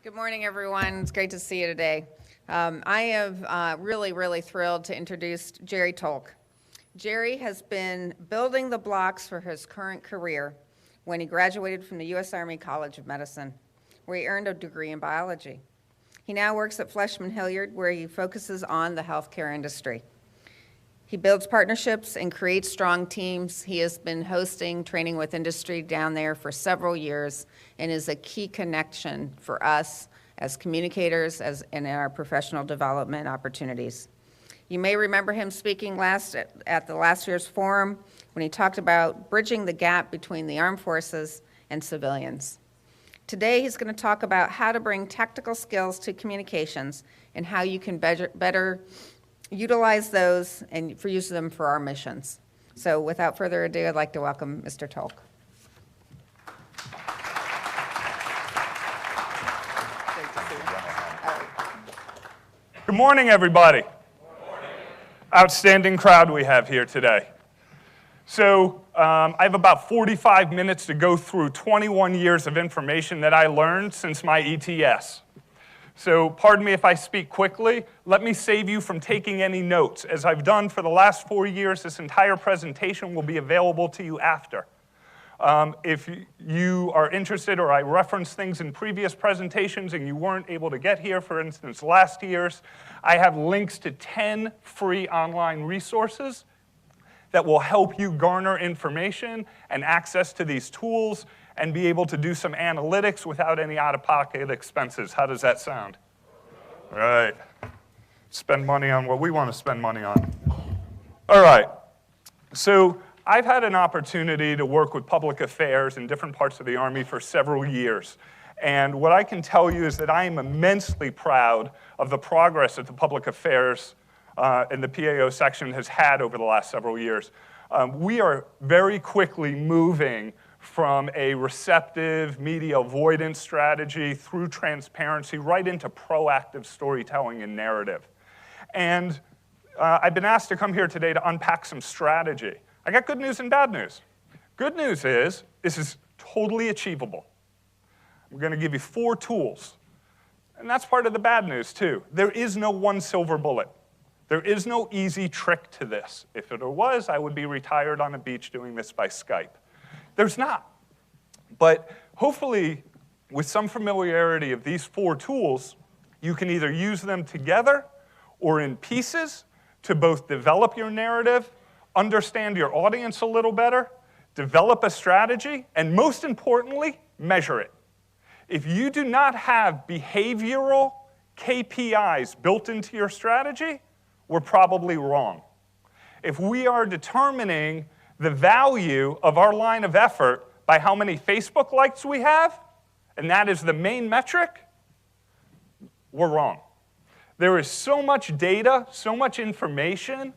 Good morning, everyone. It's great to see you today. I am really thrilled to introduce Jerry Tolk. Jerry has been building the blocks for his current career when he graduated from the U.S. Army College of Medicine, where he earned a degree in biology. He now works at Fleishman, Hillard, where he focuses on the healthcare industry. He builds partnerships and creates strong teams. He has been hosting training with industry down there for several years and is a key connection for us as communicators and in our professional development opportunities. You may remember him speaking at the last year's forum when he talked about bridging the gap between the armed forces and civilians. Today, he's going to talk about how to bring tactical skills to communications and how you can better utilize those and use them for our missions. So without further ado, I'd like to welcome Mr. Tolk. Good morning, everybody. Good morning. Outstanding crowd we have here today. So I have about 45 minutes to go through 21 years of information that I learned since my ETS. So pardon me if I speak quickly. Let me save you from taking any notes. As I've done for the last 4 years, this entire presentation will be available to you after. If you are interested or I reference things in previous presentations and you weren't able to get here, for instance, last year's, I have links to 10 free online resources that will help you garner information and access to these tools and be able to do some analytics without any out-of-pocket expenses. How does that sound? All right. Spend money on what we want to spend money on. All right. So I've had an opportunity to work with public affairs in different parts of the Army for several years. And what I can tell you is that I am immensely proud of the progress that the public affairs and the PAO section has had over the last several years. We are very quickly moving from a receptive media avoidance strategy through transparency right into proactive storytelling and narrative. And I've been asked to come here today to unpack some strategy. I got good news and bad news. Good news is this is totally achievable. I'm going to give you 4 tools. And that's part of the bad news, too. There is no one silver bullet. There is no easy trick to this. If there was, I would be retired on a beach doing this by Skype. There's not. But hopefully, with some familiarity of these 4 tools, you can either use them together or in pieces to both develop your narrative, understand your audience a little better, develop a strategy, and most importantly, measure it. If you do not have behavioral KPIs built into your strategy, we're probably wrong. If we are determining the value of our line of effort by how many Facebook likes we have, and that is the main metric, we're wrong. There is so much data, so much information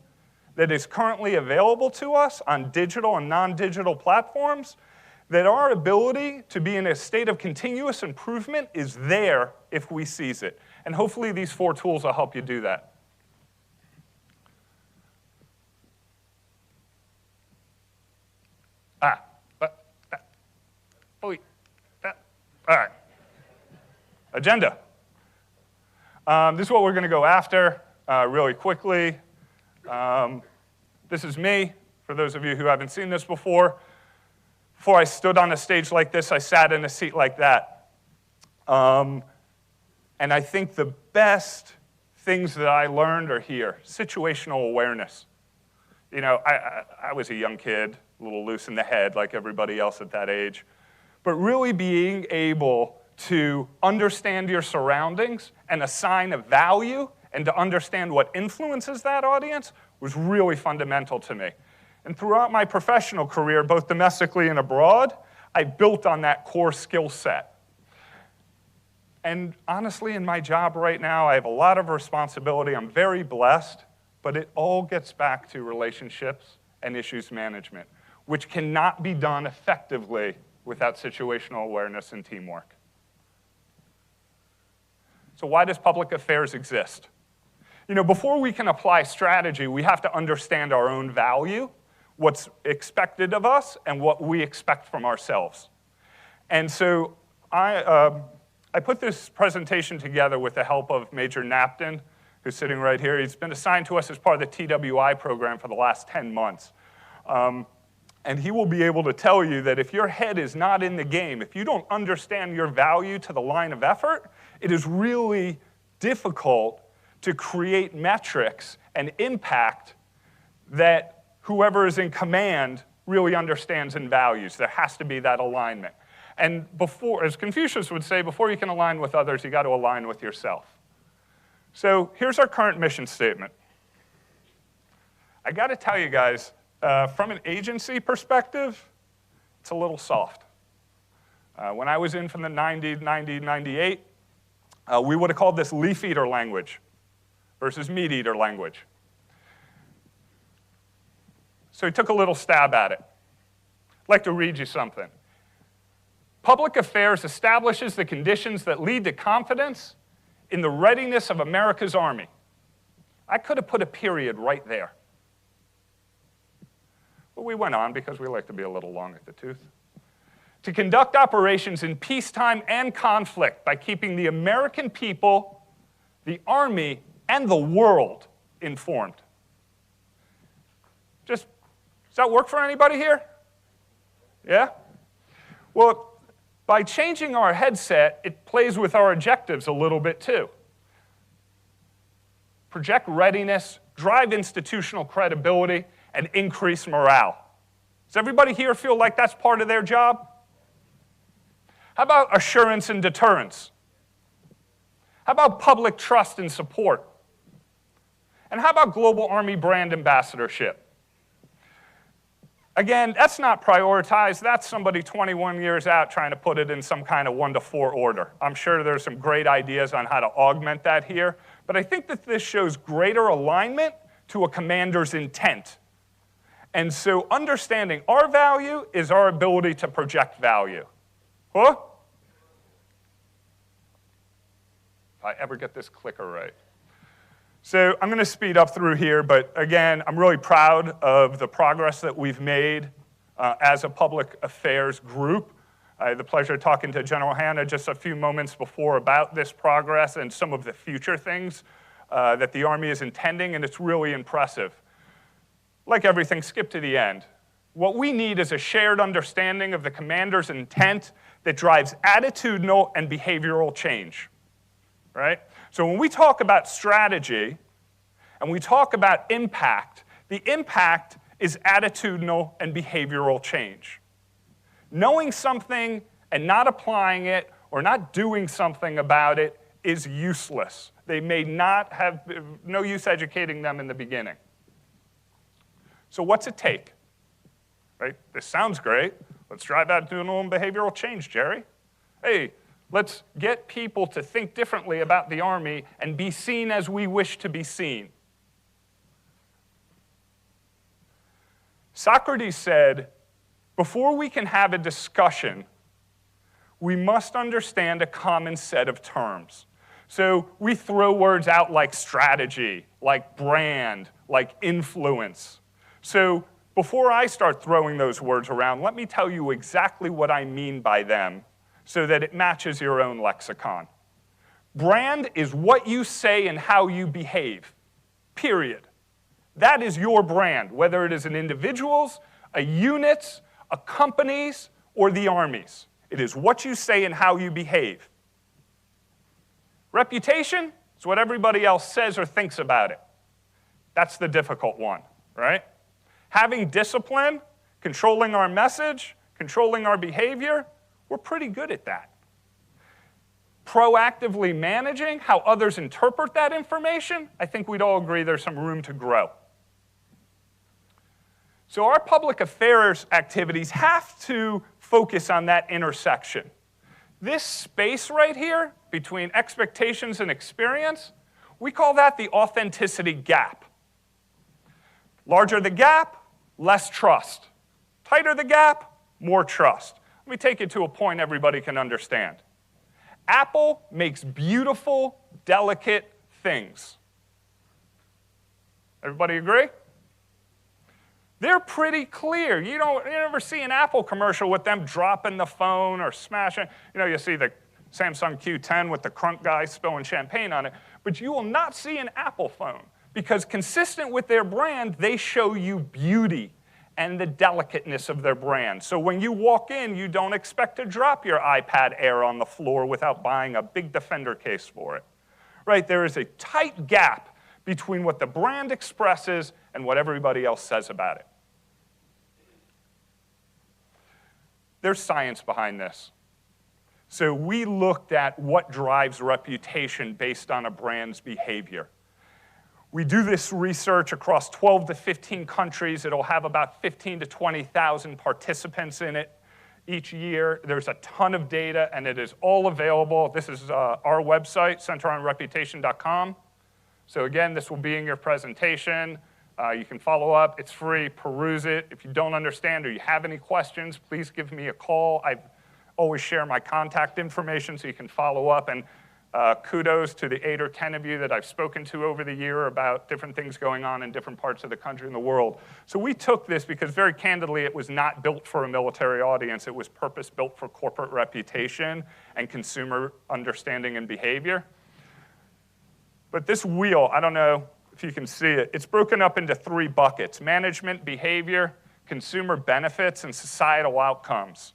that is currently available to us on digital and non-digital platforms that our ability to be in a state of continuous improvement is there if we seize it. And hopefully these 4 tools will help you do that. All right. Agenda. This is what we're going to go after really quickly. This is me, for those of you who haven't seen this before. Before I stood on a stage like this, I sat in a seat like that. And I think the best things that I learned are here. Situational awareness. You know, I was a young kid, a little loose in the head like everybody else at that age. But really being able to understand your surroundings and assign a value and to understand what influences that audience was really fundamental to me. And throughout my professional career, both domestically and abroad, I built on that core skill set. And honestly, in my job right now, I have a lot of responsibility. I'm very blessed, but it all gets back to relationships and issues management, which cannot be done effectively without situational awareness and teamwork. So why does public affairs exist? You know, before we can apply strategy, we have to understand our own value, what's expected of us, and what we expect from ourselves. And so I put this presentation together with the help of Major Napton, who's sitting right here. He's been assigned to us as part of the TWI program for the last 10 months. And he will be able to tell you that if your head is not in the game, if you don't understand your value to the line of effort, it is really difficult to create metrics and impact that whoever is in command really understands and values. There has to be that alignment. And before, as Confucius would say, before you can align with others, you got to align with yourself. So here's our current mission statement. I got to tell you guys, from an agency perspective, it's a little soft. When I was in from the 98, we would have called this leaf eater language versus meat eater language. So he took a little stab at it. I'd like to read you something. Public affairs establishes the conditions that lead to confidence in the readiness of America's army. I could have put a period right there. But we went on because we like to be a little long at the tooth. To conduct operations in peacetime and conflict by keeping the American people, the Army, and the world informed. Does that work for anybody here? Yeah? Well, by changing our headset, it plays with our objectives a little bit too. Project readiness, drive institutional credibility, and increase morale. Does everybody here feel like that's part of their job? How about assurance and deterrence? How about public trust and support? And how about global Army brand ambassadorship? Again, that's not prioritized. That's somebody 21 years out trying to put it in some kind of 1 to 4 order. I'm sure there's some great ideas on how to augment that here, but I think that this shows greater alignment to a commander's intent. And so understanding our value is our ability to project value. Huh? If I ever get this clicker right. So I'm going to speed up through here, but again, I'm really proud of the progress that we've made as a public affairs group. I had the pleasure of talking to General Hanna just a few moments before about this progress and some of the future things that the Army is intending, and it's really impressive. Like everything, skip to the end. What we need is a shared understanding of the commander's intent that drives attitudinal and behavioral change, right? So when we talk about strategy and we talk about impact, the impact is attitudinal and behavioral change. Knowing something and not applying it or not doing something about it is useless. They may not have no use educating them in the beginning. So what's it take? Right? This sounds great. Let's drive attitudinal and behavioral change, Jerry. Hey, let's get people to think differently about the Army and be seen as we wish to be seen. Socrates said, before we can have a discussion, we must understand a common set of terms. So we throw words out like strategy, like brand, like influence. So before I start throwing those words around, let me tell you exactly what I mean by them so that it matches your own lexicon. Brand is what you say and how you behave, period. That is your brand, whether it is an individual's, a unit's, a company's, or the Army's. It is what you say and how you behave. Reputation is what everybody else says or thinks about it. That's the difficult one, right? Having discipline, controlling our message, controlling our behavior, we're pretty good at that. Proactively managing how others interpret that information, I think we'd all agree there's some room to grow. So our public affairs activities have to focus on that intersection. This space right here between expectations and experience, we call that the authenticity gap. Larger the gap, less trust. Tighter the gap, more trust. Let me take you to a point everybody can understand. Apple makes beautiful, delicate things. Everybody agree? They're pretty clear. You never see an Apple commercial with them dropping the phone or smashing. You know, you see the Samsung Q10 with the crunk guy spilling champagne on it, but you will not see an Apple phone because consistent with their brand, they show you beauty and the delicateness of their brand. So when you walk in, you don't expect to drop your iPad Air on the floor without buying a big Defender case for it. Right? There is a tight gap between what the brand expresses and what everybody else says about it. There's science behind this. So we looked at what drives reputation based on a brand's behavior. We do this research across 12 to 15 countries. It'll have about 15 to 20,000 participants in it each year. There's a ton of data, and it is all available. This is our website, centeronreputation.com. So again, this will be in your presentation. You can follow up. It's free. Peruse it. If you don't understand or you have any questions, please give me a call. I always share my contact information so you can follow up. And kudos to the 8 or 10 of you that I've spoken to over the year about different things going on in different parts of the country and the world. So we took this because very candidly, it was not built for a military audience. It was purpose-built for corporate reputation and consumer understanding and behavior. But this wheel, I don't know if you can see it, it's broken up into 3 buckets: management, behavior, consumer benefits, and societal outcomes.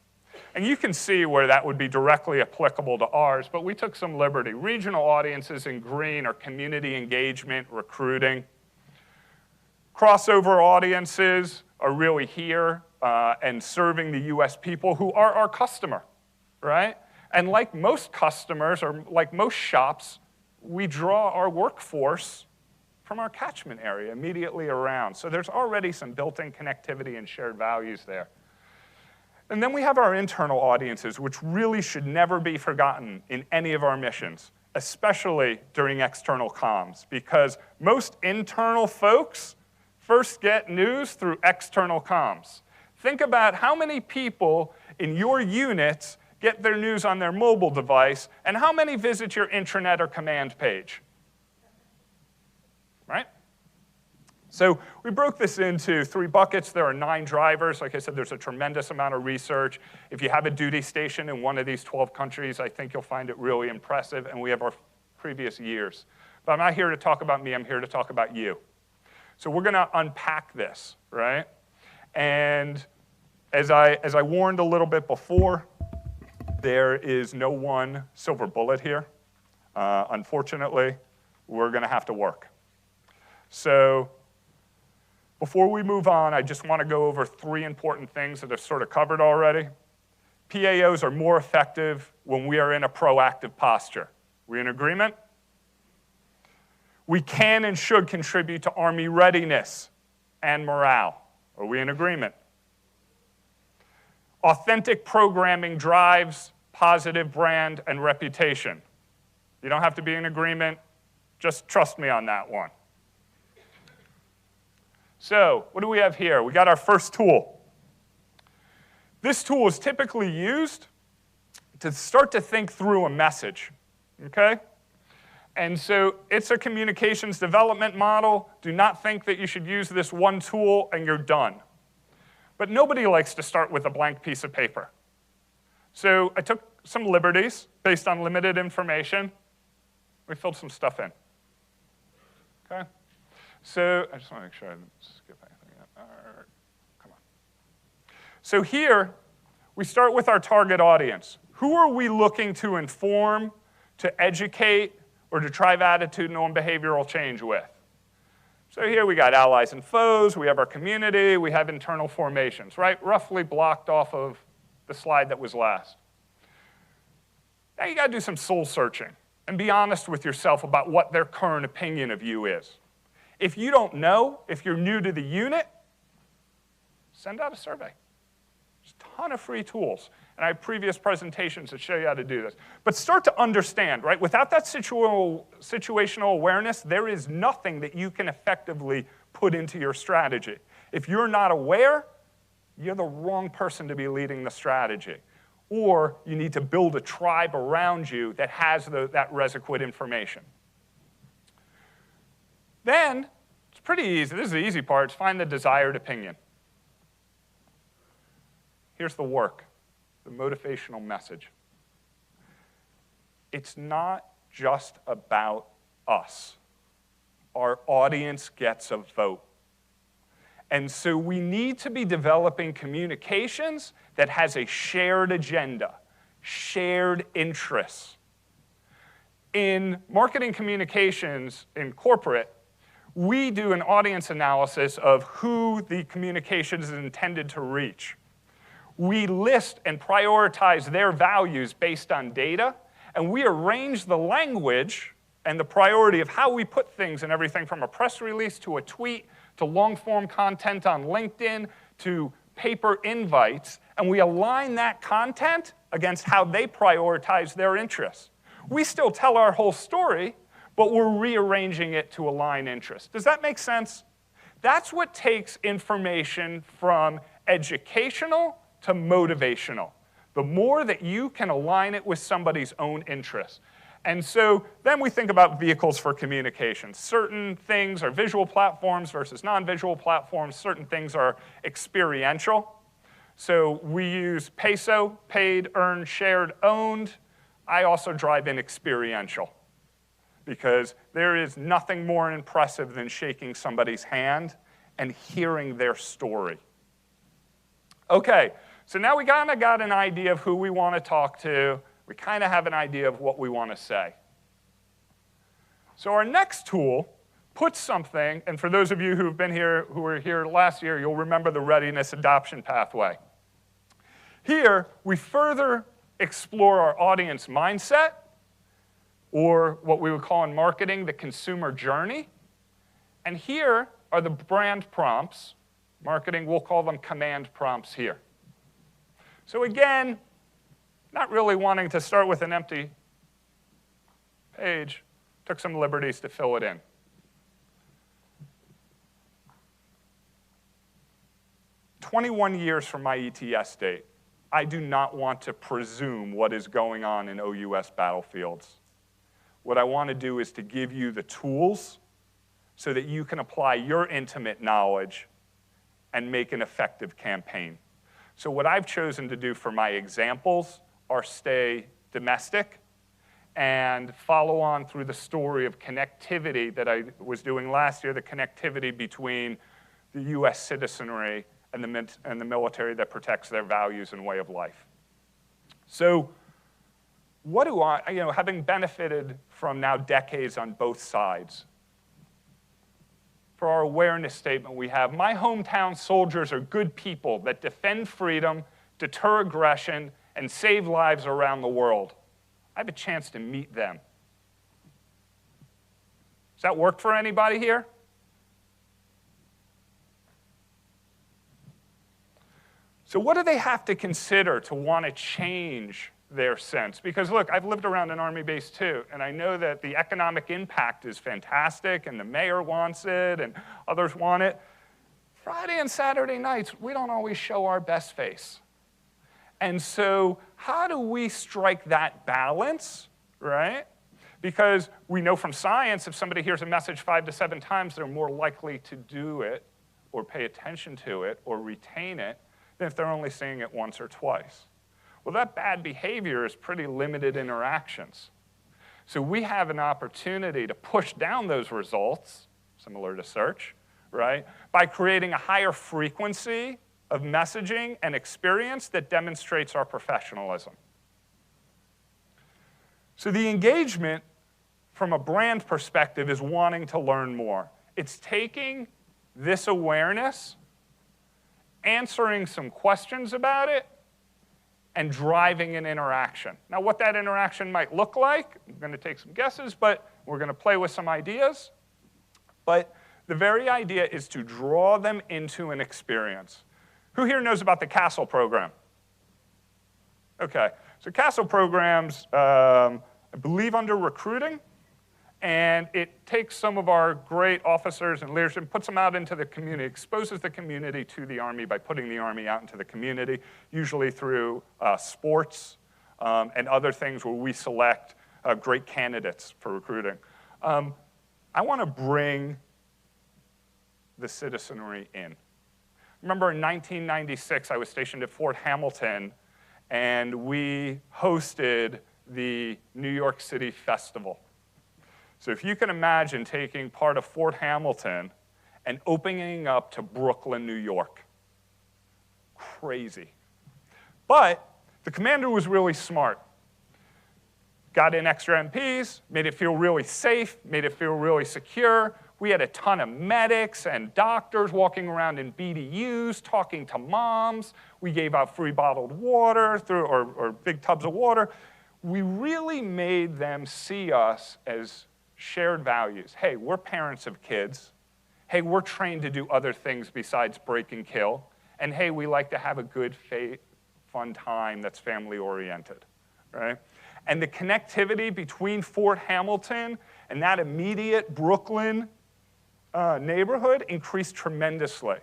And you can see where that would be directly applicable to ours, but we took some liberty. Regional audiences in green are community engagement, recruiting. Crossover audiences are really here and serving the US people who are our customer, right? And like most customers, or like most shops, we draw our workforce from our catchment area immediately around. So there's already some built-in connectivity and shared values there. And then we have our internal audiences, which really should never be forgotten in any of our missions, especially during external comms, because most internal folks first get news through external comms. Think about how many people in your units get their news on their mobile device, and how many visit your intranet or command page, right? So we broke this into 3 buckets. There are 9 drivers. Like I said, there's a tremendous amount of research. If you have a duty station in one of these 12 countries, I think you'll find it really impressive, and we have our previous years. But I'm not here to talk about me. I'm here to talk about you. So we're going to unpack this, right? And as I warned a little bit before, there is no one silver bullet here. Unfortunately, we're going to have to work. So before we move on, I just want to go over 3 important things that I've sort of covered already. PAOs are more effective when we are in a proactive posture. We in agreement? We can and should contribute to Army readiness and morale. Are we in agreement? Authentic programming drives positive brand and reputation. You don't have to be in agreement. Just trust me on that one. So what do we have here? We got our first tool. This tool is typically used to start to think through a message, okay? And so it's a communications development model. Do not think that you should use this one tool and you're done. But nobody likes to start with a blank piece of paper. So I took some liberties based on limited information. We filled some stuff in, okay? So I just want to make sure I didn't skip anything. Come on. So here, we start with our target audience. Who are we looking to inform, to educate, or to drive attitudinal and behavioral change with? So here we got allies and foes, we have our community, we have internal formations, right? Roughly blocked off of the slide that was last. Now you got to do some soul searching and be honest with yourself about what their current opinion of you is. If you don't know, if you're new to the unit, send out a survey. There's a ton of free tools. And I have previous presentations that show you how to do this. But start to understand, right? Without that situational awareness, there is nothing that you can effectively put into your strategy. If you're not aware, you're the wrong person to be leading the strategy. Or you need to build a tribe around you that has that requisite information. Then, it's pretty easy. This is the easy part. Find the desired opinion. Here's the work, the motivational message. it's not just about us. Our audience gets a vote. And so we need to be developing communications that has a shared agenda, shared interests. In marketing communications in corporate, we do an audience analysis of who the communication is intended to reach. We list and prioritize their values based on data, and we arrange the language and the priority of how we put things in everything from a press release to a tweet to long-form content on LinkedIn to paper invites, and we align that content against how they prioritize their interests. We still tell our whole story, but we're rearranging it to align interests. Does that make sense? That's what takes information from educational to motivational. The more that you can align it with somebody's own interests. And so then we think about vehicles for communication. Certain things are visual platforms versus non-visual platforms. Certain things are experiential. So we use PESO, paid, earned, shared, owned. I also drive in experiential because there is nothing more impressive than shaking somebody's hand and hearing their story. Okay, so now we kind of got an idea of who we want to talk to. We kind of have an idea of what we want to say. So our next tool puts something, and for those of you who've been here, who were here last year, you'll remember the readiness adoption pathway. Here, we further explore our audience mindset, or what we would call in marketing, the consumer journey. And here are the brand prompts. Marketing, we'll call them command prompts here. So again, not really wanting to start with an empty page, took some liberties to fill it in. "21 years from my ETS date, I do not want to presume what is going on in OUS battlefields. What I want to do is to give you the tools so that you can apply your intimate knowledge and make an effective campaign." So what I've chosen to do for my examples are stay domestic and follow on through the story of connectivity that I was doing last year, the connectivity between the US citizenry and the military that protects their values and way of life. So what do I, having benefited from now decades on both sides, for our awareness statement we have, "My hometown soldiers are good people that defend freedom, deter aggression, and save lives around the world. I have a chance to meet them." Does that work for anybody here? So what do they have to consider to want to change their sense? Because look, I've lived around an Army base too, and I know that the economic impact is fantastic, and the mayor wants it, and others want it. Friday and Saturday nights, we don't always show our best face. And so how do we strike that balance, right? Because we know from science, if somebody hears a message 5 to 7 times, they're more likely to do it or pay attention to it or retain it than if they're only seeing it once or twice. Well, that bad behavior is pretty limited interactions. So we have an opportunity to push down those results, similar to search, right, by creating a higher frequency of messaging and experience that demonstrates our professionalism. So the engagement from a brand perspective is wanting to learn more. It's taking this awareness, answering some questions about it, and driving an interaction. Now, what that interaction might look like, I'm going to take some guesses, but we're going to play with some ideas. But the very idea is to draw them into an experience. Who here knows about the CASTLE program? Okay, so CASTLE programs, I believe under recruiting, and it takes some of our great officers and leaders and puts them out into the community, exposes the community to the Army by putting the Army out into the community, usually through sports and other things where we select great candidates for recruiting. I want to bring the citizenry in. Remember in 1996, I was stationed at Fort Hamilton, and we hosted the New York City Festival. So if you can imagine taking part of Fort Hamilton and opening up to Brooklyn, New York. Crazy. But the commander was really smart. Got in extra MPs, made it feel really safe, made it feel really secure. We had a ton of medics and doctors walking around in BDUs, talking to moms. We gave out free bottled water or big tubs of water. We really made them see us as shared values. Hey, we're parents of kids. Hey, we're trained to do other things besides break and kill. And hey, we like to have a good, fun time that's family-oriented, right? And the connectivity between Fort Hamilton and that immediate Brooklyn neighborhood increased tremendously.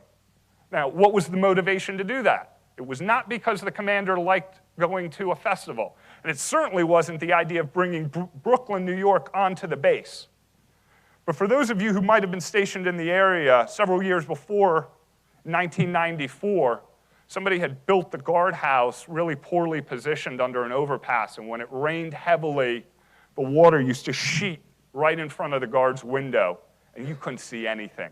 Now, what was the motivation to do that? It was not because the commander liked going to a festival. And it certainly wasn't the idea of bringing Brooklyn, New York onto the base. But for those of you who might have been stationed in the area several years before 1994, somebody had built the guardhouse really poorly positioned under an overpass, and when it rained heavily, the water used to sheet right in front of the guard's window, and you couldn't see anything.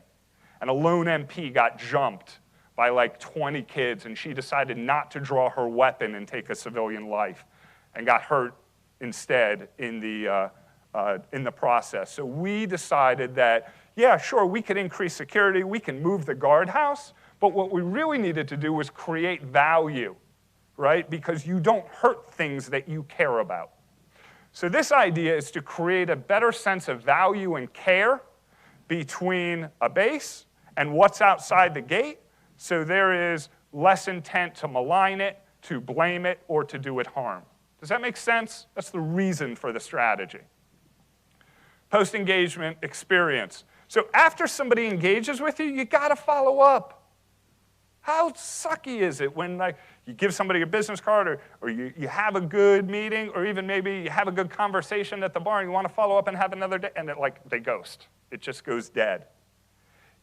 And a lone MP got jumped by like 20 kids, and she decided not to draw her weapon and take a civilian life, and got hurt instead in the process. So we decided that, yeah, sure, we could increase security, we can move the guardhouse, but what we really needed to do was create value, right? Because you don't hurt things that you care about. So this idea is to create a better sense of value and care between a base and what's outside the gate, so there is less intent to malign it, to blame it, or to do it harm. Does that make sense? That's the reason for the strategy. Post-engagement experience. So after somebody engages with you, you gotta follow up. How sucky is it when you give somebody a business card or you have a good meeting or even maybe you have a good conversation at the bar and you want to follow up and have another day and they ghost. It just goes dead.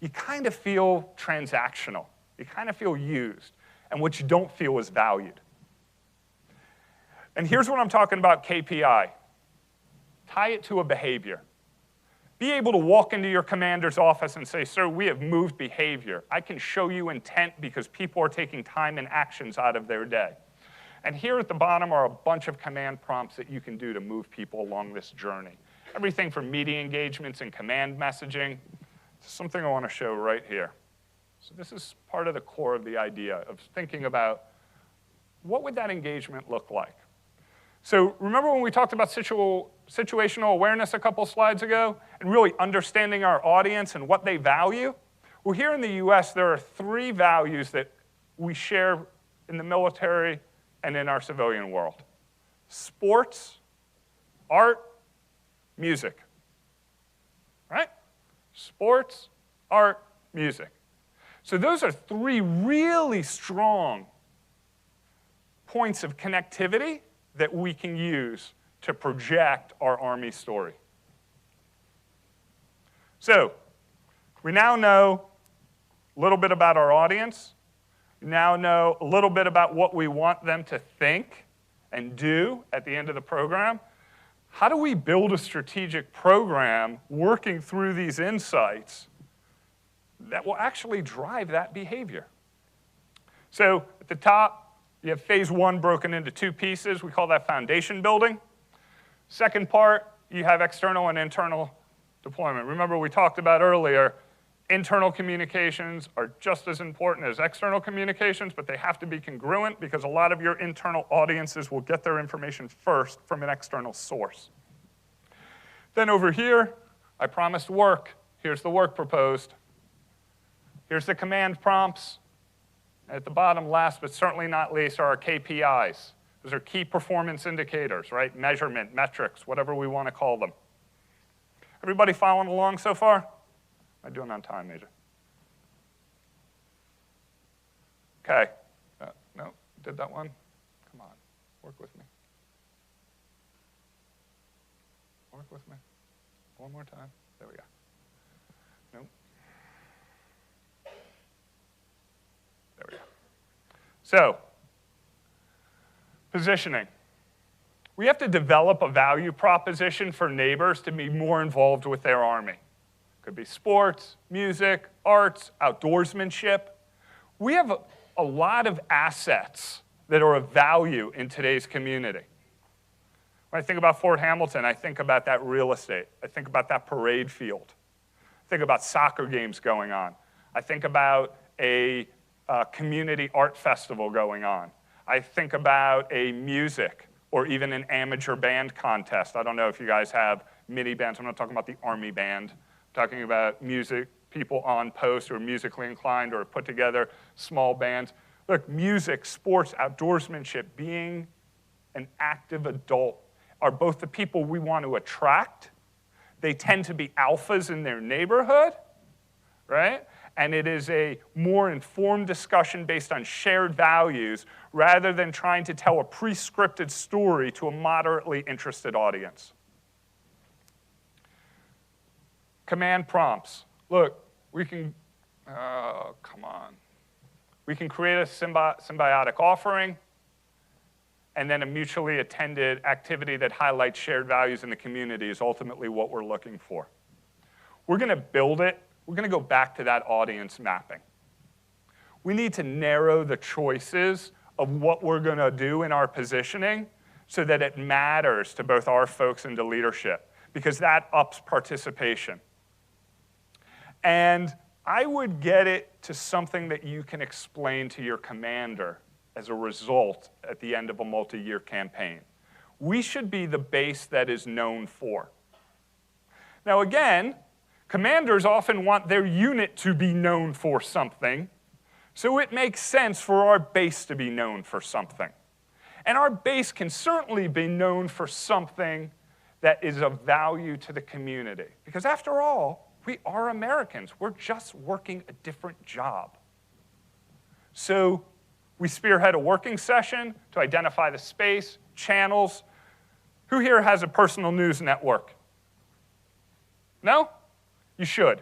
You kind of feel transactional. You kind of feel used. And what you don't feel is valued. And here's what I'm talking about KPI. Tie it to a behavior. Be able to walk into your commander's office and say, sir, we have moved behavior. I can show you intent because people are taking time and actions out of their day. And here at the bottom are a bunch of command prompts that you can do to move people along this journey. Everything from media engagements and command messaging to something I want to show right here. So this is part of the core of the idea of thinking about what would that engagement look like? So remember when we talked about situational awareness a couple slides ago and really understanding our audience and what they value? Well, here in the US, there are 3 values that we share in the military and in our civilian world. Sports, art, music, right? Sports, art, music. So those are 3 really strong points of connectivity that we can use to project our Army story. So, we now know a little bit about our audience. We now know a little bit about what we want them to think and do at the end of the program. How do we build a strategic program working through these insights that will actually drive that behavior? So, at the top, you have phase 1 broken into 2 pieces. We call that foundation building. Second part, you have external and internal deployment. Remember we talked about earlier, internal communications are just as important as external communications, but they have to be congruent because a lot of your internal audiences will get their information first from an external source. Then over here, I promised work. Here's the work proposed. Here's the command prompts. At the bottom, last but certainly not least, are our KPIs. Those are key performance indicators, right? Measurement, metrics, whatever we want to call them. Everybody following along so far? Am I doing on time, Major? Okay. No, did that one? Come on, work with me. Work with me. One more time. There we go. Nope. There we go. So, positioning. We have to develop a value proposition for neighbors to be more involved with their Army. Could be sports, music, arts, outdoorsmanship. We have a lot of assets that are of value in today's community. When I think about Fort Hamilton, I think about that real estate. I think about that parade field. I think about soccer games going on. I think about a community art festival going on. I think about a music or even an amateur band contest. I don't know if you guys have mini bands. I'm not talking about the Army band. I'm talking about music, people on post who are musically inclined or put together small bands. Look, music, sports, outdoorsmanship, being an active adult are both the people we want to attract. They tend to be alphas in their neighborhood, right? And it is a more informed discussion based on shared values rather than trying to tell a pre-scripted story to a moderately interested audience. Command prompts. Look, we can, We can create a symbiotic offering and then a mutually attended activity that highlights shared values in the community is ultimately what we're looking for. We're going to build it. We're going to go back to that audience mapping. We need to narrow the choices of what we're going to do in our positioning so that it matters to both our folks and to leadership, because that ups participation. And I would get it to something that you can explain to your commander as a result at the end of a multi-year campaign. We should be the base that is known for. Now again, commanders often want their unit to be known for something, so it makes sense for our base to be known for something. And our base can certainly be known for something that is of value to the community. Because after all, we are Americans. We're just working a different job. So we spearhead a working session to identify the space, channels. Who here has a personal news network? No? You should.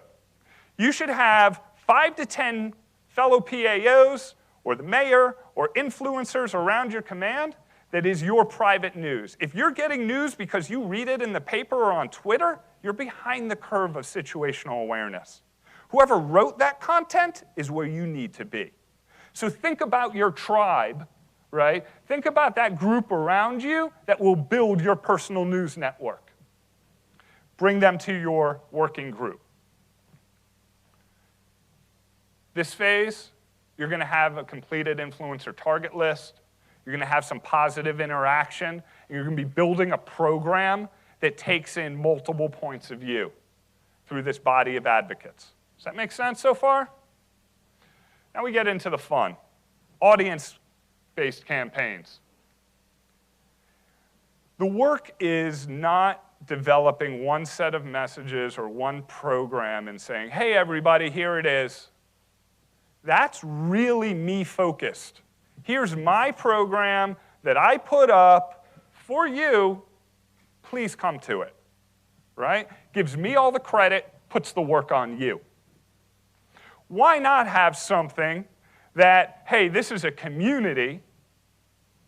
You should have 5 to 10 fellow PAOs or the mayor or influencers around your command that is your private news. If you're getting news because you read it in the paper or on Twitter, you're behind the curve of situational awareness. Whoever wrote that content is where you need to be. So think about your tribe, right? Think about that group around you that will build your personal news network. Bring them to your working group. This phase, you're going to have a completed influencer target list. You're going to have some positive interaction. And you're going to be building a program that takes in multiple points of view through this body of advocates. Does that make sense so far? Now we get into the fun. Audience-based campaigns. The work is not developing one set of messages or one program and saying, hey, everybody, here it is. That's really me-focused. Here's my program that I put up for you. Please come to it, right? Gives me all the credit, puts the work on you. Why not have something that, hey, this is a community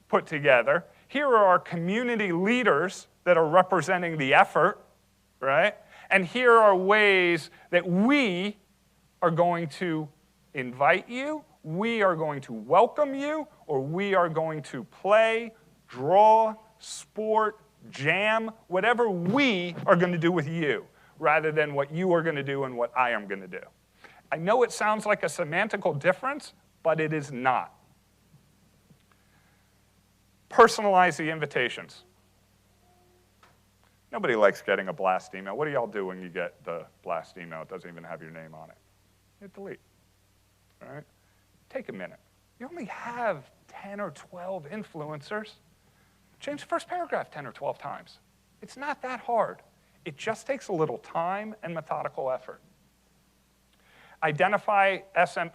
put together. Here are our community leaders that are representing the effort, right? And here are ways that we are going to invite you, we are going to welcome you, or we are going to play, draw, sport, jam, whatever we are going to do with you, rather than what you are going to do and what I am going to do. I know it sounds like a semantical difference, but it is not. Personalize the invitations. Nobody likes getting a blast email. What do y'all do when you get the blast email? It doesn't even have your name on it. Hit delete. All right? Take a minute. You only have 10 or 12 influencers. Change the first paragraph 10 or 12 times. It's not that hard. It just takes a little time and methodical effort. Identify SMEs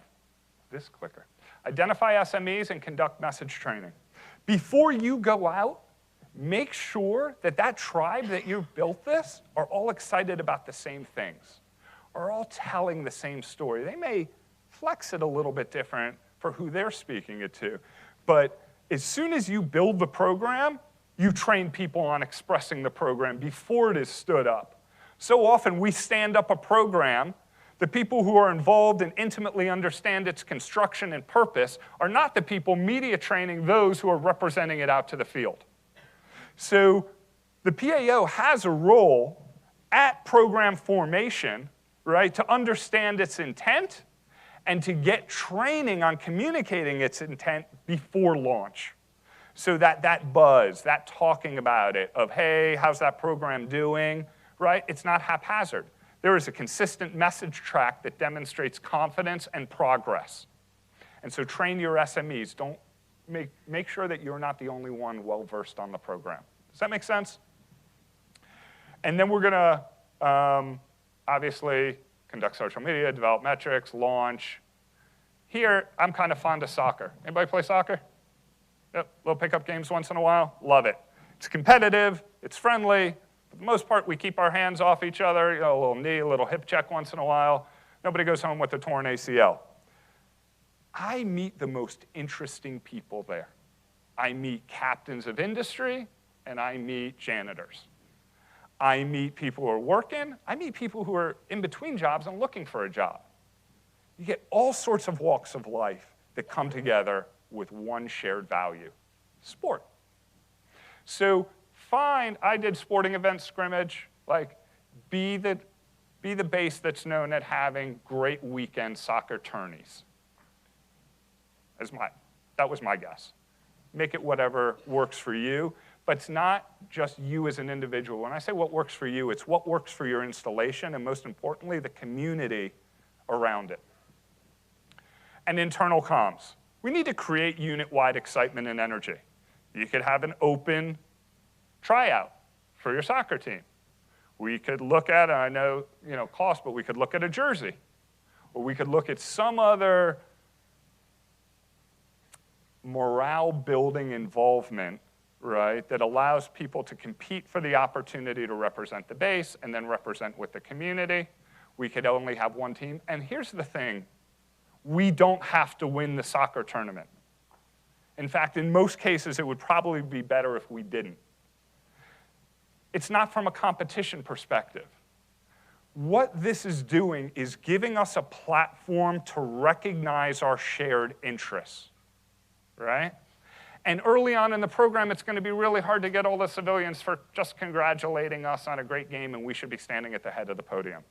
and conduct message training. Before you go out, make sure that that tribe that you built this are all excited about the same things, are all telling the same story. They may flex it a little bit different for who they're speaking it to, but as soon as you build the program, you train people on expressing the program before it is stood up. So often we stand up a program, the people who are involved and intimately understand its construction and purpose are not the people media training those who are representing it out to the field. So the PAO has a role at program formation, right, to understand its intent and to get training on communicating its intent before launch. So that buzz, that talking about it of, hey, how's that program doing, right? It's not haphazard. There is a consistent message track that demonstrates confidence and progress. And so train your SMEs. Don't make sure that you're not the only one well-versed on the program. Does that make sense? And then we're gonna, obviously, conduct social media, develop metrics, launch. Here, I'm kind of fond of soccer. Anybody play soccer? Yep, little pickup games once in a while. Love it. It's competitive, it's friendly. For the most part, we keep our hands off each other, you know, a little knee, a little hip check once in a while. Nobody goes home with a torn ACL. I meet the most interesting people there. I meet captains of industry, and I meet janitors. I meet people who are working. I meet people who are in between jobs and looking for a job. You get all sorts of walks of life that come together with one shared value, sport. So fine, I did sporting event scrimmage, like be the base that's known at having great weekend soccer tourneys. That was my guess. Make it whatever works for you, but it's not just you as an individual. When I say what works for you, it's what works for your installation, and most importantly, the community around it. And internal comms. We need to create unit-wide excitement and energy. You could have an open tryout for your soccer team. We could look at, I know, cost, but we could look at a jersey. Or we could look at some other morale-building involvement, right, that allows people to compete for the opportunity to represent the base and then represent with the community. We could only have one team. And here's the thing. We don't have to win the soccer tournament. In fact, in most cases, it would probably be better if we didn't. It's not from a competition perspective. What this is doing is giving us a platform to recognize our shared interests, right? And early on in the program, it's going to be really hard to get all the civilians for just congratulating us on a great game, and we should be standing at the head of the podium.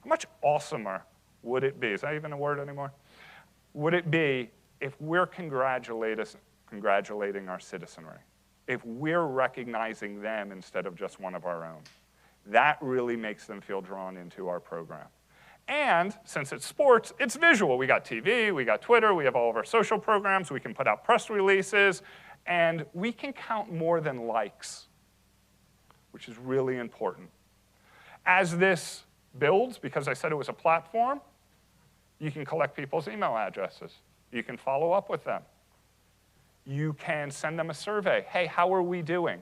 How much awesomer would it be? Is that even a word anymore? Would it be if we're congratulating our citizenry, if we're recognizing them instead of just one of our own? That really makes them feel drawn into our program. And since it's sports, it's visual. We got TV, we got Twitter, we have all of our social programs, we can put out press releases, and we can count more than likes, which is really important. As this builds, because I said it was a platform, you can collect people's email addresses. You can follow up with them. You can send them a survey. Hey, how are we doing?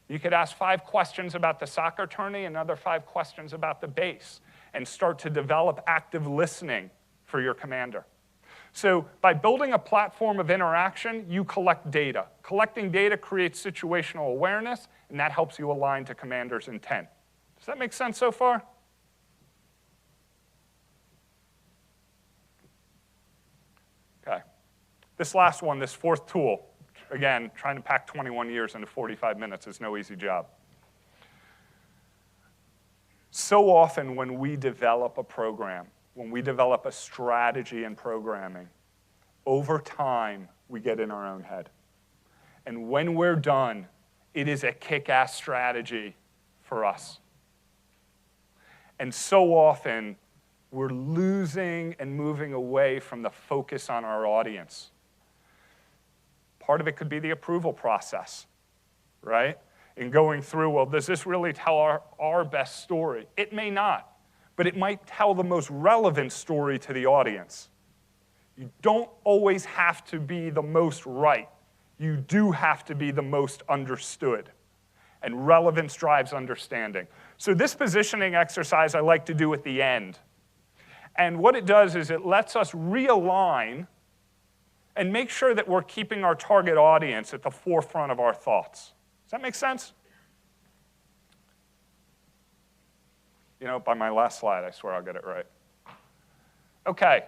You could ask 5 questions about the soccer tourney, another 5 questions about the base, and start to develop active listening for your commander. So by building a platform of interaction, you collect data. Collecting data creates situational awareness, and that helps you align to commander's intent. Does that make sense so far? Okay. This last one, this 4th tool, again, trying to pack 21 years into 45 minutes is no easy job. So often when we develop a program, when we develop a strategy in programming, over time, we get in our own head. And when we're done, it is a kick-ass strategy for us. And so often, we're losing and moving away from the focus on our audience. Part of it could be the approval process, right? In going through, well, does this really tell our best story? It may not, but it might tell the most relevant story to the audience. You don't always have to be the most right. You do have to be the most understood. And relevance drives understanding. So this positioning exercise I like to do at the end. And what it does is it lets us realign and make sure that we're keeping our target audience at the forefront of our thoughts. Does that make sense? You know, by my last slide, I swear I'll get it right. Okay,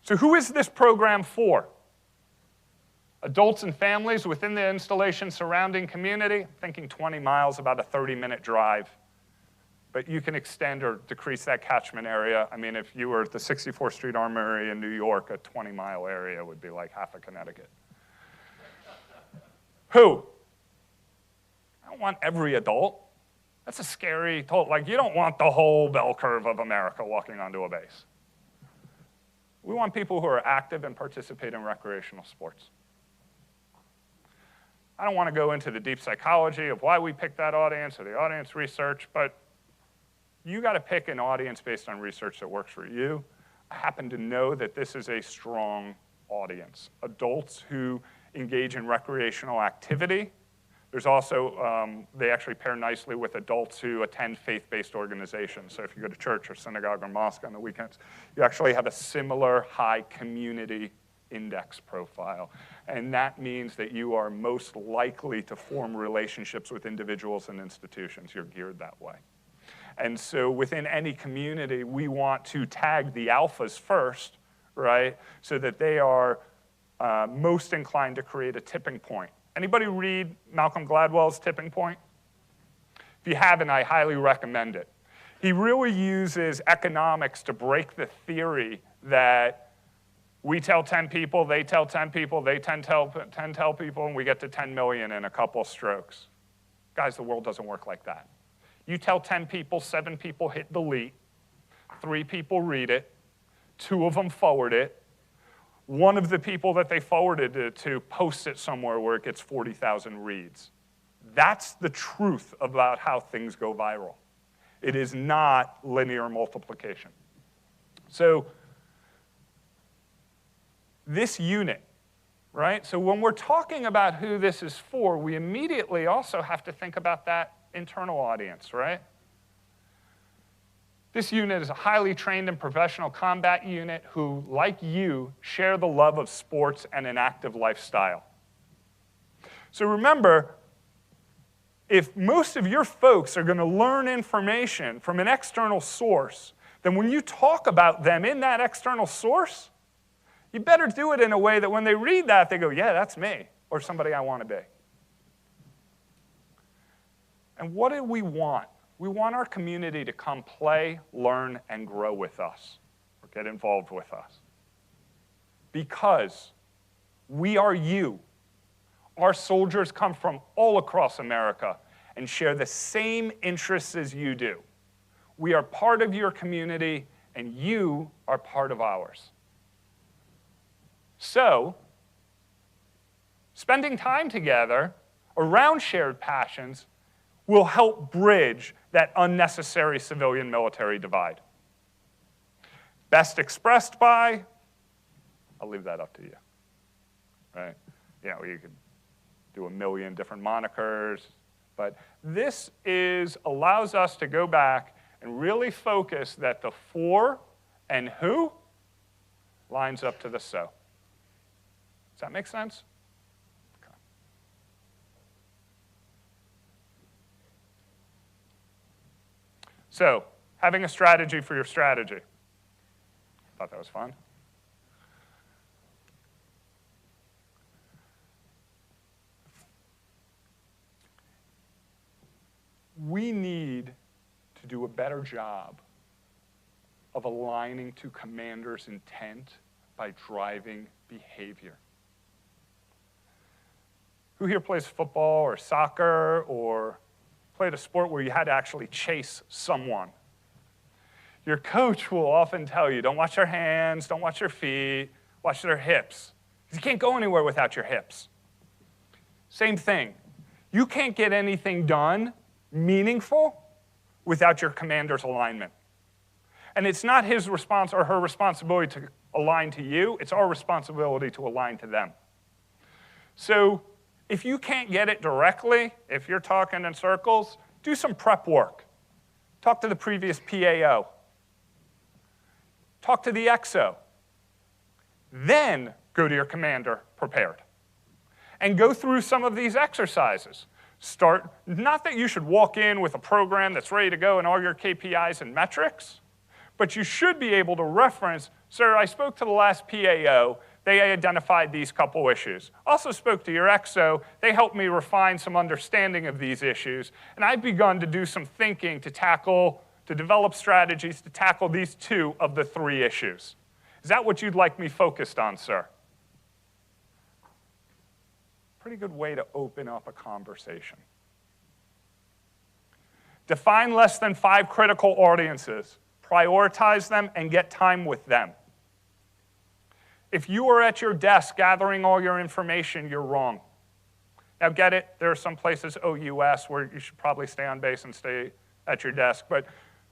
so who is this program for? Adults and families within the installation surrounding community, thinking 20 miles, about a 30-minute drive. But you can extend or decrease that catchment area. I mean, if you were at the 64th Street Armory in New York, a 20-mile area would be like half of Connecticut. Who? I don't want every adult. That's a scary total. Like, you don't want the whole bell curve of America walking onto a base. We want people who are active and participate in recreational sports. I don't want to go into the deep psychology of why we picked that audience or the audience research, but you got to pick an audience based on research that works for you. I happen to know that this is a strong audience. Adults who engage in recreational activity. There's also, they actually pair nicely with adults who attend faith-based organizations. So if you go to church or synagogue or mosque on the weekends, you actually have a similar high community index profile. And that means that you are most likely to form relationships with individuals and institutions. You're geared that way. And so within any community, we want to tag the alphas first, right, so that they are most inclined to create a tipping point. Anybody read Malcolm Gladwell's Tipping Point? If you haven't, I highly recommend it. He really uses economics to break the theory that we tell 10 people, they tell 10 people, they 10 tell people, and we get to 10 million in a couple strokes. Guys, the world doesn't work like that. You tell 10 people, 7 people hit delete, 3 people read it, 2 of them forward it, one of the people that they forwarded it to posts it somewhere where it gets 40,000 reads. That's the truth about how things go viral. It is not linear multiplication. So this unit, right? So when we're talking about who this is for, we immediately also have to think about that internal audience, right? This unit is a highly trained and professional combat unit who, like you, share the love of sports and an active lifestyle. So remember, if most of your folks are going to learn information from an external source, then when you talk about them in that external source, you better do it in a way that when they read that, they go, yeah, that's me, or somebody I want to be. And what do we want? We want our community to come play, learn, and grow with us, or get involved with us. Because we are you. Our soldiers come from all across America and share the same interests as you do. We are part of your community, and you are part of ours. So, spending time together around shared passions will help bridge that unnecessary civilian-military divide. Best expressed by, I'll leave that up to you, right? You know, you could do a million different monikers, but this allows us to go back and really focus that the for and who lines up to the so. Does that make sense? So, having a strategy for your strategy. Thought that was fun. We need to do a better job of aligning to commander's intent by driving behavior. Who here plays football or soccer or played a sport where you had to actually chase someone? Your coach will often tell you, don't watch their hands, don't watch their feet, watch their hips. You can't go anywhere without your hips. Same thing. You can't get anything done meaningful without your commander's alignment. And it's not his response or her responsibility to align to you, it's our responsibility to align to them. So if you can't get it directly, if you're talking in circles, do some prep work. Talk to the previous PAO. Talk to the XO. Then go to your commander prepared. And go through some of these exercises. Not that you should walk in with a program that's ready to go and all your KPIs and metrics, but you should be able to reference, sir, I spoke to the last PAO, they identified these couple issues. Also spoke to your XO, they helped me refine some understanding of these issues, and I've begun to do some thinking to develop strategies to tackle these 2 of the 3 issues. Is that what you'd like me focused on, sir? Pretty good way to open up a conversation. Define less than 5 critical audiences. Prioritize them and get time with them. If you are at your desk gathering all your information, you're wrong. Now get it, there are some places, OUS, where you should probably stay on base and stay at your desk. But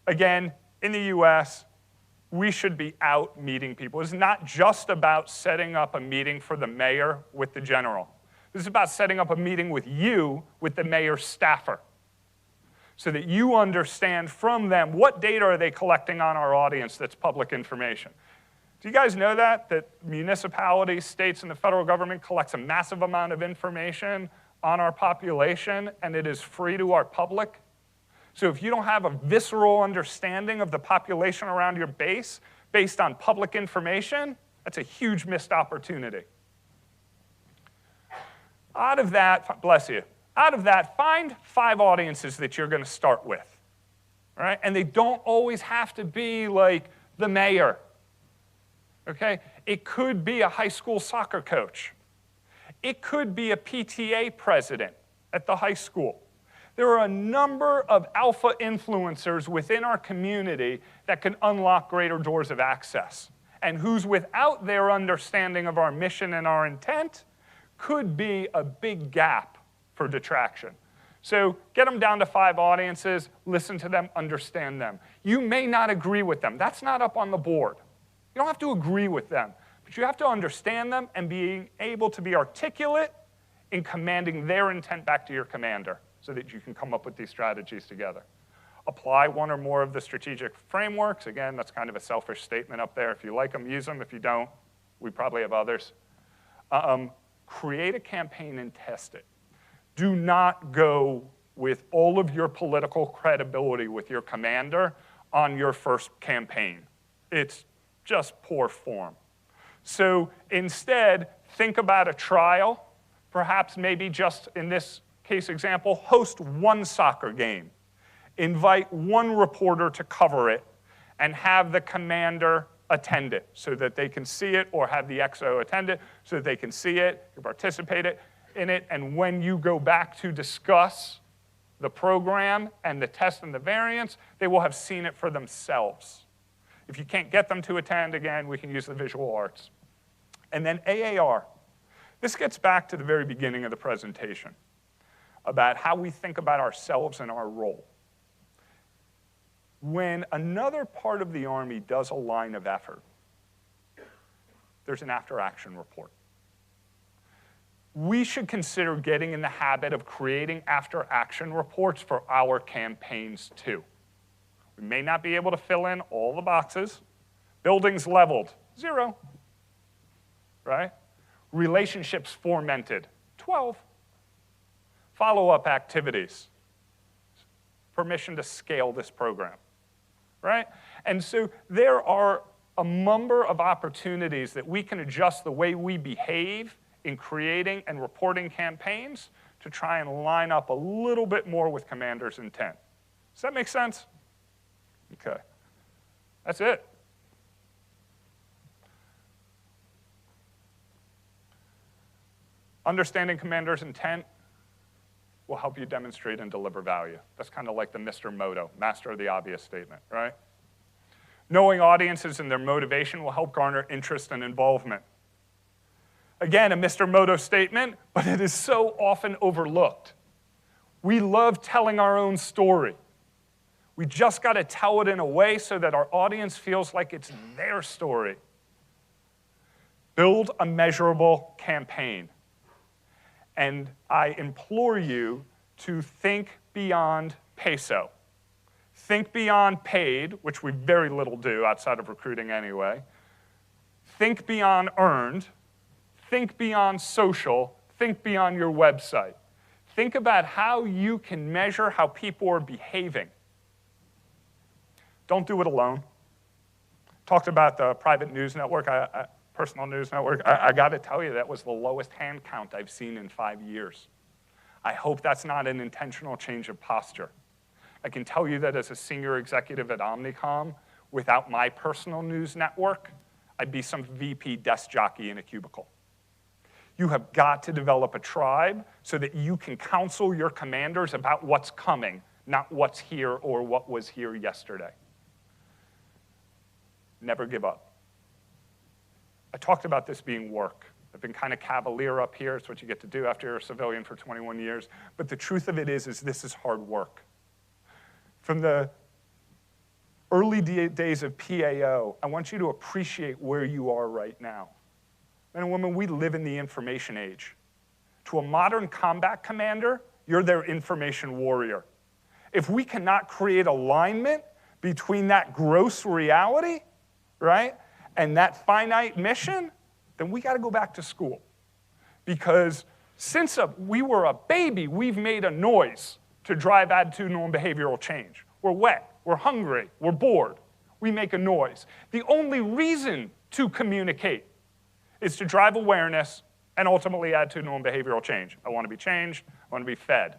again, in the US, we should be out meeting people. It's not just about setting up a meeting for the mayor with the general. This is about setting up a meeting with you, with the mayor's staffer, so that you understand from them what data are they collecting on our audience that's public information. Do you guys know that municipalities, states, and the federal government collects a massive amount of information on our population, and it is free to our public? So if you don't have a visceral understanding of the population around your base based on public information, that's a huge missed opportunity. Out of that, bless you, out of that, find 5 audiences that you're going to start with, all right? And they don't always have to be like the mayor, okay? It could be a high school soccer coach. It could be a PTA president at the high school. There are a number of alpha influencers within our community that can unlock greater doors of access. And who's without their understanding of our mission and our intent could be a big gap for detraction. So get them down to 5 audiences, listen to them, understand them. You may not agree with them. That's not up on the board. You don't have to agree with them, but you have to understand them and being able to be articulate in commanding their intent back to your commander so that you can come up with these strategies together. Apply 1 or more of the strategic frameworks. Again, that's kind of a selfish statement up there. If you like them, use them. If you don't, we probably have others. Create a campaign and test it. Do not go with all of your political credibility with your commander on your first campaign. It's just poor form. So instead, think about a trial. Perhaps maybe just in this case example, host 1 soccer game. Invite 1 reporter to cover it and have the commander attend it so that they can see it, or have the XO attend it so that they can see it, you participate in it, and when you go back to discuss the program and the test and the variance, they will have seen it for themselves. If you can't get them to attend, again, we can use the visual arts. And then AAR. This gets back to the very beginning of the presentation about how we think about ourselves and our role. When another part of the Army does a line of effort, there's an after-action report. We should consider getting in the habit of creating after-action reports for our campaigns too. We may not be able to fill in all the boxes. Buildings leveled, 0, right? Relationships fomented, 12. Follow-up activities, permission to scale this program, right? And so there are a number of opportunities that we can adjust the way we behave in creating and reporting campaigns to try and line up a little bit more with commander's intent. Does that make sense? Okay, that's it. Understanding commander's intent will help you demonstrate and deliver value. That's kind of like the Mr. Moto, master of the obvious statement, right? Knowing audiences and their motivation will help garner interest and involvement. Again, a Mr. Moto statement, but it is so often overlooked. We love telling our own story. We just got to tell it in a way so that our audience feels like it's their story. Build a measurable campaign. And I implore you to think beyond peso. Think beyond paid, which we very little do outside of recruiting anyway. Think beyond earned. Think beyond social. Think beyond your website. think about how you can measure how people are behaving. Don't do it alone. Talked about the private news network, personal news network. I got to tell you, that was the lowest hand count I've seen in 5 years. I hope that's not an intentional change of posture. I can tell you that as a senior executive at Omnicom, without my personal news network, I'd be some VP desk jockey in a cubicle. You have got to develop a tribe so that you can counsel your commanders about what's coming, not what's here or what was here yesterday. Never give up. I talked about this being work. I've been kind of cavalier up here. It's what you get to do after you're a civilian for 21 years. But the truth of it is this is hard work. From the early days of PAO, I want you to appreciate where you are right now. Men and women, we live in the information age. To a modern combat commander, you're their information warrior. If we cannot create alignment between that gross reality, right, and that finite mission, then we got to go back to school. Because since we were a baby, we've made a noise to drive attitudinal and behavioral change. We're wet, we're hungry, we're bored. We make a noise. The only reason to communicate is to drive awareness and ultimately attitudinal and behavioral change. I want to be changed, I want to be fed.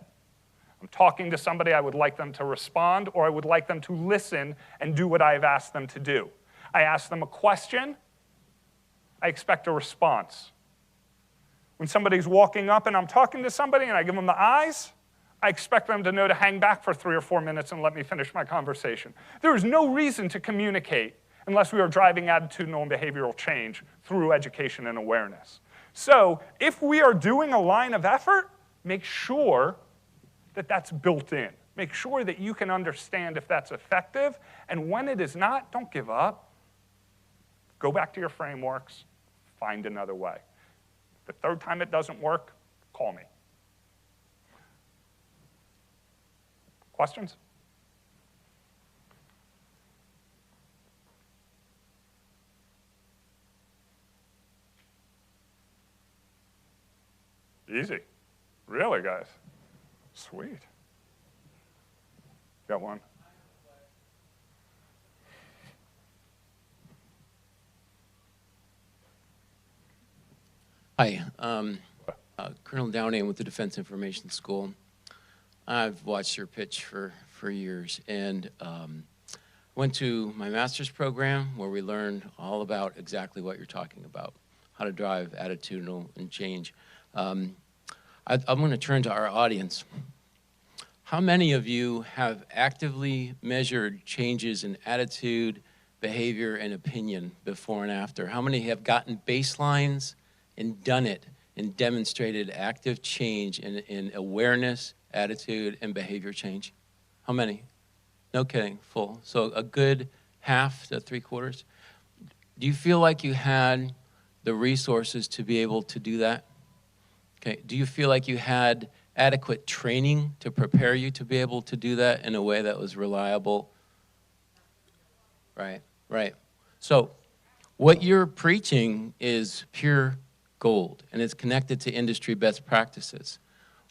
I'm talking to somebody, I would like them to respond, or I would like them to listen and do what I've asked them to do. I ask them a question, I expect a response. When somebody's walking up and I'm talking to somebody and I give them the eyes, I expect them to know to hang back for 3 or 4 minutes and let me finish my conversation. There is no reason to communicate unless we are driving attitudinal and behavioral change through education and awareness. So if we are doing a line of effort, make sure that that's built in. Make sure that you can understand if that's effective, and when it is not, don't give up. Go back to your frameworks, find another way. The third time it doesn't work, call me. Questions? Easy. Really, guys? Sweet. Got one? Hi, Colonel Downey with the Defense Information School. I've watched your pitch for years, and went to my master's program where we learned all about exactly what you're talking about, how to drive attitudinal and change. I'm going to turn to our audience. How many of you have actively measured changes in attitude, behavior, and opinion before and after? How many have gotten baselines and done it and demonstrated active change in awareness, attitude, and behavior change? How many? No kidding, full. So a good half to 3/4. Do you feel like you had the resources to be able to do that? Okay. Do you feel like you had adequate training to prepare you to be able to do that in a way that was reliable? Right, right. So what you're preaching is pure gold, and it's connected to industry best practices.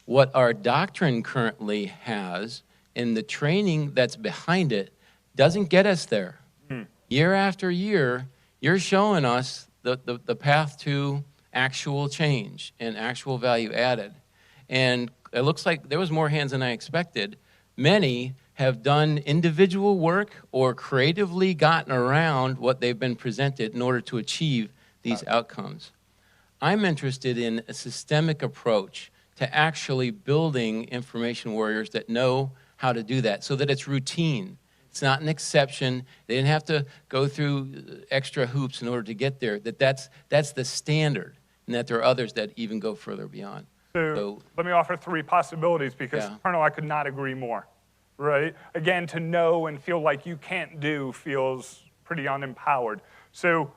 What our doctrine currently has and the training that's behind it doesn't get us there. Year after year, you're showing us the path to actual change and actual value added. And it looks like there was more hands than I expected. Many have done individual work or creatively gotten around what they've been presented in order to achieve these outcomes. I'm interested in a systemic approach to actually building information warriors that know how to do that so that it's routine. It's not an exception. They didn't have to go through extra hoops in order to get there. That's the standard, and that there are others that even go further beyond. So let me offer 3 possibilities because, Colonel, I could not agree more, right? Again, to know and feel like you can't do feels pretty unempowered. So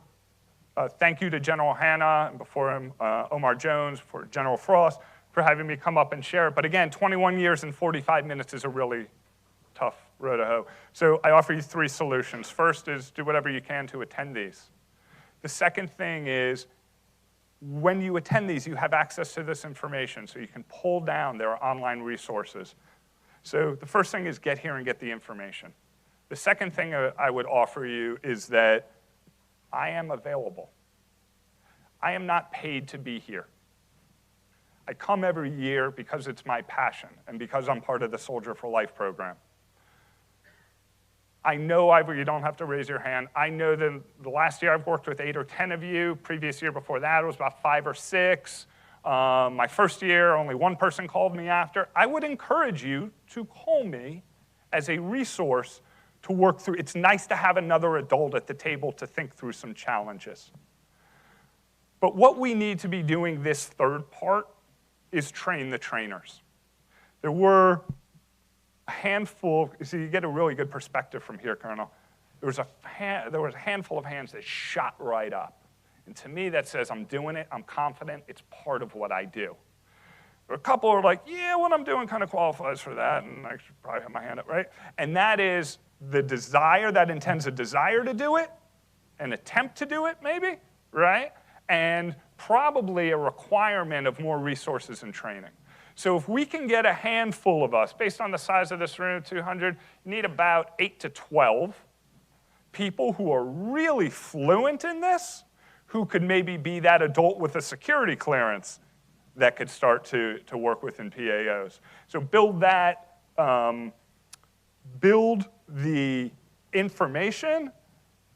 thank you to General Hanna, and before him, Omar Jones, for General Frost, for having me come up and share it. But again, 21 years and 45 minutes is a really tough row to hoe. So I offer you 3 solutions. First is do whatever you can to attend these. The second thing is when you attend these, you have access to this information, so you can pull down their online resources. So the first thing is get here and get the information. The second thing I would offer you is that I am available. I am not paid to be here. I come every year because it's my passion and because I'm part of the Soldier for Life program. I know you don't have to raise your hand. I know that the last year I've worked with 8 or 10 of you. Previous year before that it was about 5 or 6. My first year, only one person called me after. I would encourage you to call me as a resource to work through. It's nice to have another adult at the table to think through some challenges. But what we need to be doing this third part is train the trainers. There were a handful, so you get a really good perspective from here, Colonel. There was a handful of hands that shot right up. And to me, that says I'm doing it, I'm confident, it's part of what I do. A couple are like, yeah, what I'm doing kind of qualifies for that, and I should probably have my hand up, right? And that is the desire, that intends a desire to do it, an attempt to do it, maybe, right? And probably a requirement of more resources and training. So if we can get a handful of us, based on the size of this room, 200, you need about 8 to 12 people who are really fluent in this, who could maybe be that adult with a security clearance that could start to work within PAOs. So build that, build the information,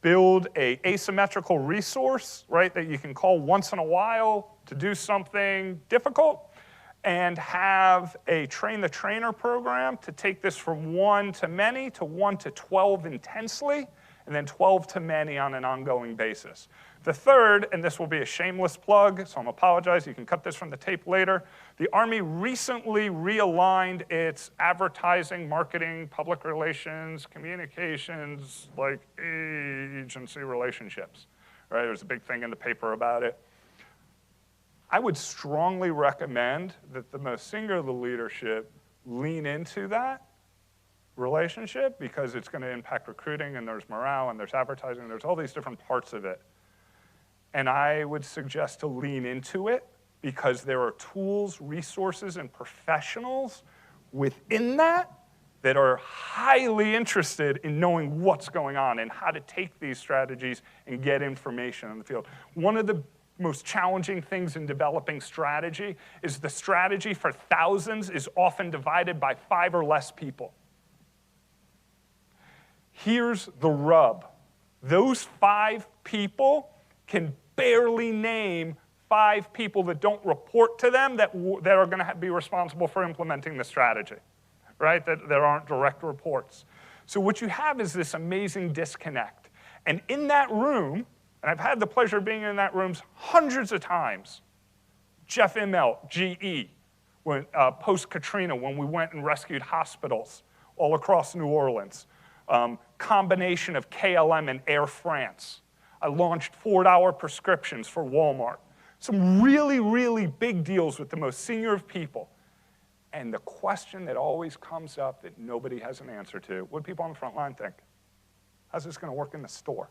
build an asymmetrical resource, right, that you can call once in a while to do something difficult, and have a train the trainer program to take this from 1 to many to 1 to 12 intensely, and then 12 to many on an ongoing basis. The third, and this will be a shameless plug, so I'm apologize, you can cut this from the tape later. The Army recently realigned its advertising, marketing, public relations, communications, like agency relationships, right? There's a big thing in the paper about it. I would strongly recommend that the most senior of the leadership lean into that relationship, because it's going to impact recruiting, and there's morale, and there's advertising, and there's all these different parts of it. And I would suggest to lean into it, because there are tools, resources, and professionals within that that are highly interested in knowing what's going on and how to take these strategies and get information in the field. One of the most challenging things in developing strategy is the strategy for thousands is often divided by 5 or less people. Here's the rub. Those 5 people can barely name 5 people that don't report to them that are going to be responsible for implementing the strategy, right? That there aren't direct reports. So what you have is this amazing disconnect. And in that room, and I've had the pleasure of being in that room hundreds of times, Jeff Immelt, GE, when, post-Katrina, when we went and rescued hospitals all across New Orleans, combination of KLM and Air France. I launched $4 prescriptions for Walmart. Some really, really big deals with the most senior of people. And the question that always comes up that nobody has an answer to, what do people on the front line think? How's this going to work in the store?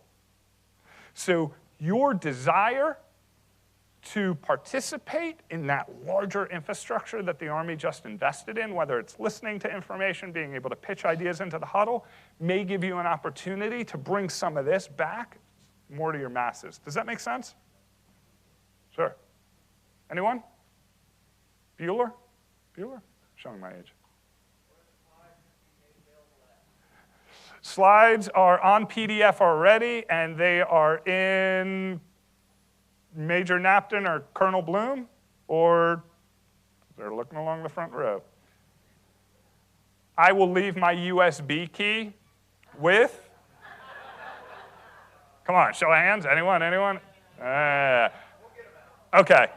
So your desire to participate in that larger infrastructure that the Army just invested in, whether it's listening to information, being able to pitch ideas into the huddle, may give you an opportunity to bring some of this back more to your masses. Does that make sense? Sure. Anyone? Bueller? Bueller? Showing my age. Slides are on PDF already, and they are in Major Napton or Colonel Bloom, or they're looking along the front row. I will leave my USB key with, come on, show of hands, anyone? Okay.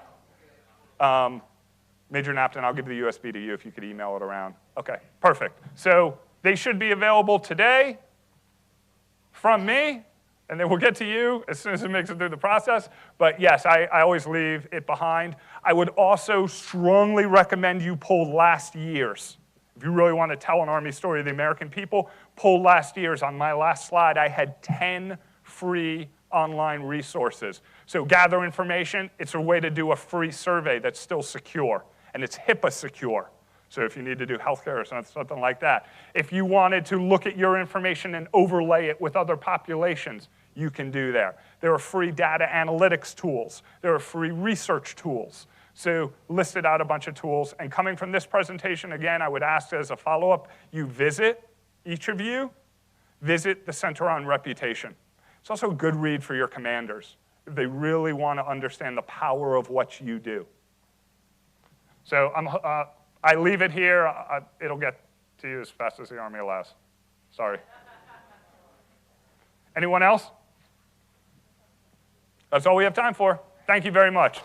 Major Napton, I'll give the USB to you if you could email it around. Okay, perfect. So they should be available today from me, and then we'll get to you as soon as it makes it through the process. But yes, I always leave it behind. I would also strongly recommend you pull last year's. If you really want to tell an Army story of the American people, pull last year's. On my last slide, I had 10 free online resources. So gather information. It's a way to do a free survey that's still secure, and it's HIPAA secure. So if you need to do healthcare or something like that. If you wanted to look at your information and overlay it with other populations, you can do that. There are free data analytics tools. There are free research tools. So listed out a bunch of tools. And coming from this presentation, again, I would ask as a follow-up, you visit, each of you, visit the Center on Reputation. It's also a good read for your commanders if they really want to understand the power of what you do. So I leave it here. It'll get to you as fast as the Army allows. Sorry. Anyone else? That's all we have time for. Thank you very much.